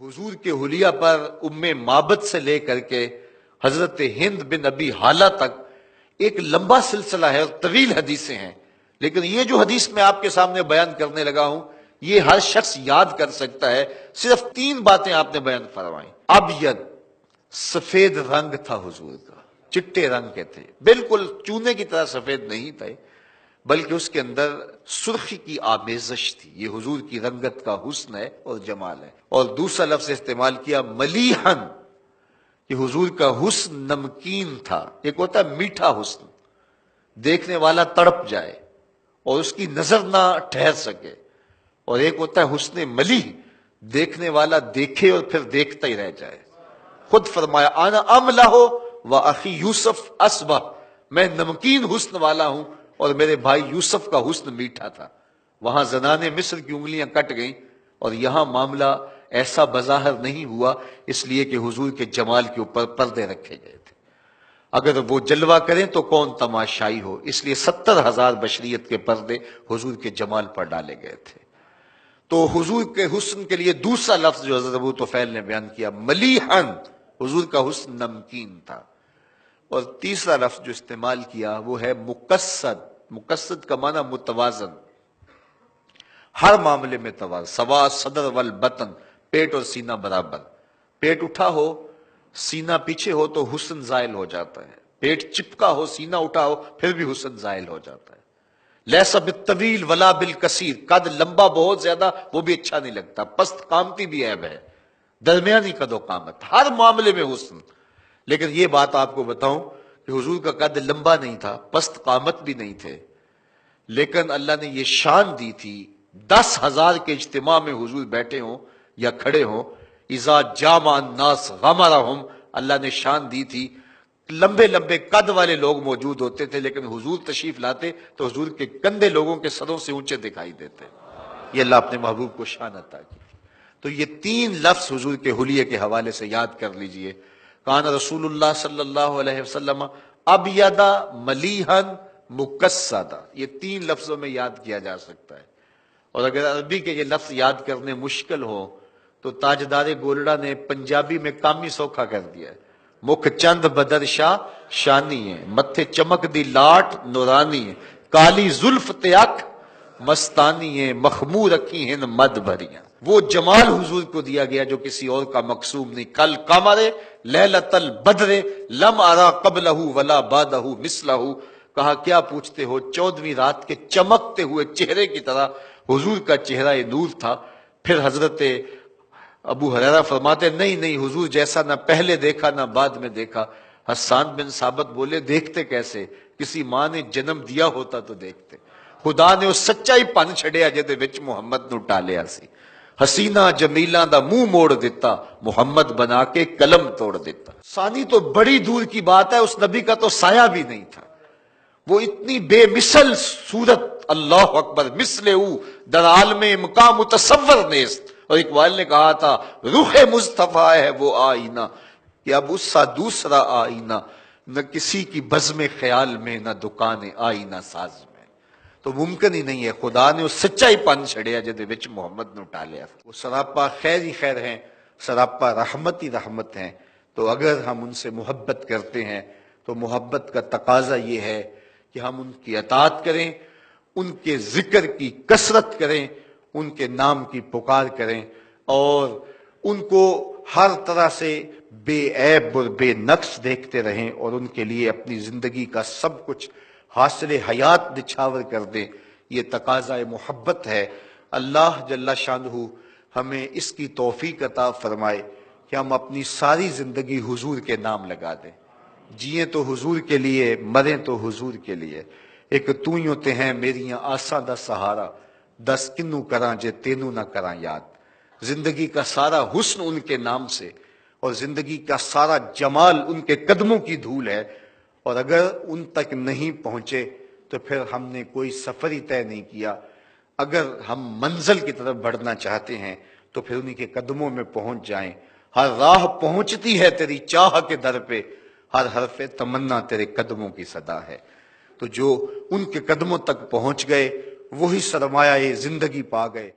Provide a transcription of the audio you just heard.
हुजूर के हुलिया पर उम्मे माबद से लेकर के हजरत हिंद बिन अबी हाला तक एक लंबा सिलसिला है और तवील हदीसें हैं। लेकिन ये जो हदीस मैं आपके सामने बयान करने लगा हूं, ये हर शख्स याद कर सकता है। सिर्फ 3 बातें आपने बयान फरमाई। अबयद, सफेद रंग था हुजूर का, चिट्टे रंग के थे, बिल्कुल चूने की तरह सफेद नहीं थे, बल्कि उसके अंदर सुर्खी की आमेजश थी। ये हुजूर की रंगत का हुस्न है और जमाल है। और दूसरा लफ्ज इस्तेमाल किया मलीहन, कि हुजूर का हुस्न नमकीन था। एक होता है मीठा हुस्न, देखने वाला तड़प जाए और उसकी नजर ना ठहर सके, और एक होता है हुस्न मलीह, देखने वाला देखे और फिर देखता ही रह जाए। खुद फरमाया आना अमला हो व अखी यूसुफ असबा, मैं नमकीन हुस्न वाला हूं और मेरे भाई यूसुफ का हुस्न मीठा था। वहां जनाने मिस्र की उंगलियां कट गईं, और यहां मामला ऐसा बज़ाहिर नहीं हुआ, इसलिए कि हुजूर के जमाल के ऊपर पर्दे रखे गए थे। अगर वो जलवा करें तो कौन तमाशाई हो, इसलिए 70,000 बशरियत के पर्दे हुजूर के जमाल पर डाले गए थे। तो हुजूर के हुस्न के लिए दूसरा लफ्ज जो हज़रत अबू तुफैल ने बयान किया मलीहन, हुजूर का हुस्न नमकीन था। और तीसरा लफ्ज जो इस्तेमाल किया वो है मुकस्सद। मुकस्सद का माना मुतवाजन, हर मामले में तवाज़ुन, सवा सदर वल बतन, पेट और सीना बराबर। पेट उठा हो, सीना पीछे हो तो हुस्न जायल हो जाता है। पेट चिपका हो, सीना उठा हो, फिर भी हुस्न जायल हो जाता है। लैसा बित्तवील वला बिल कसीर, कद लंबा बहुत ज्यादा वो भी अच्छा नहीं लगता, पस्त कामती भी ऐब है, दरमियानी कदो कामत, हर मामले में हुस्न। लेकिन ये बात आपको बताऊं कि हुजूर का कद लंबा नहीं था, पस्त कामत भी नहीं थे, लेकिन अल्लाह ने ये शान दी थी 10,000 के इज्तिमा में हुजूर बैठे हों या खड़े हों, इज़ा जामा अन्नास गमरहुम, अल्लाह ने शान दी थी। लंबे लंबे कद वाले लोग मौजूद होते थे, लेकिन हुजूर तशरीफ लाते तो हुजूर के कंधे लोगों के सरों से ऊंचे दिखाई देते। ये अल्लाह अपने महबूब को शान अता की। तो ये 3 लफ्ज हुजूर के हुलिये के हवाले से याद कर लीजिए। कान रसूलुल्लाह सल्लल्लाहु अलैहि वसल्लम अबयदा मलीहन मुकस्सदा, ये 3 लफ्जों में याद किया जा सकता है। और अगर अरबी के ये लफ्ज याद करने मुश्किल हो तो ताजदारे गोलड़ा ने पंजाबी में कामी सौखा कर दिया है। मुख चंद बदर शाह शानी है, मत्थे चमक दी लाट नूरानी है, काली जुल्फ ते अख मस्तानी है, मखमूर रखी हैं मद भरियां। वो जमाल हुजूर को दिया गया जो किसी और का मकसूम नहीं। कल कमरे लैलतल बदरे लम अरा कबलहू वला बादहू मिसलहू, कहा क्या पूछते हो, 14वीं रात के चमकते हुए चेहरे की तरह हुजूर का चेहरा ये नूर था। फिर हजरत अबू हुरैरा फरमाते नहीं नहीं, हुजूर जैसा ना पहले देखा ना बाद में देखा। हस्सान बिन साबित बोले देखते कैसे, किसी मां ने जन्म दिया होता तो देखते। खुदा ने उस सच्चाई पन छड़िया जिहदे विच मुहम्मद नूं टालिया सी। हसीना जमीला दा मुंह मोड़ दिता, मुहम्मद बना के कलम तोड़ दिता। सानी तो बड़ी दूर की बात है, उस नबी का तो साया भी नहीं था। वो इतनी बेमिसल सूरत, अल्लाह अकबर, मिसले दराल में मकाम मुतसव्वर नेस्त। और इकबाल ने कहा था रूहे मुस्तफा है वो आईना, कि अब उसका दूसरा आईना, न किसी की बज़्म ख्याल में न दुकान आईना साज में। तो मुमकिन ही नहीं है। खुदा ने उस सच्चाई पन छड़िया जिहदे विच मुहम्मद नूं टालिया। वो सरापा खैर ही खैर हैं, सरापा रहमत ही रहमत हैं। तो अगर हम उनसे मोहब्बत करते हैं तो मोहब्बत का तकाजा ये है कि हम उनकी अताअत करें, उनके जिक्र की कसरत करें, उनके नाम की पुकार करें, और उनको हर तरह से बेऐब और बेनक्स देखते रहें, और उनके लिए अपनी जिंदगी का सब कुछ हासिल हयात निछावर कर दें। ये तकाजा मोहब्बत है। अल्लाह जल्ला शानहू हमें इसकी तौफीक अता फरमाए कि हम अपनी सारी जिंदगी हुजूर के नाम लगा दें। जिए तो हुजूर के लिए, मरें तो हुजूर के लिए। एक तू ही होते हैं मेरियां आसां दा सहारा, 10 किन्नू करां जे तेनू ना करां याद। जिंदगी का सारा हुस्न उनके नाम से, और जिंदगी का सारा जमाल उनके कदमों की धूल है। और अगर उन तक नहीं पहुंचे तो फिर हमने कोई सफर ही तय नहीं किया। अगर हम मंजिल की तरफ बढ़ना चाहते हैं तो फिर उन्हीं के कदमों में पहुंच जाएं। हर राह पहुंचती है तेरी चाह के दर पे, हर हरफे तमन्ना तेरे कदमों की सदा है। तो जो उनके कदमों तक पहुंच गए वही सरमाया ये जिंदगी पा गए।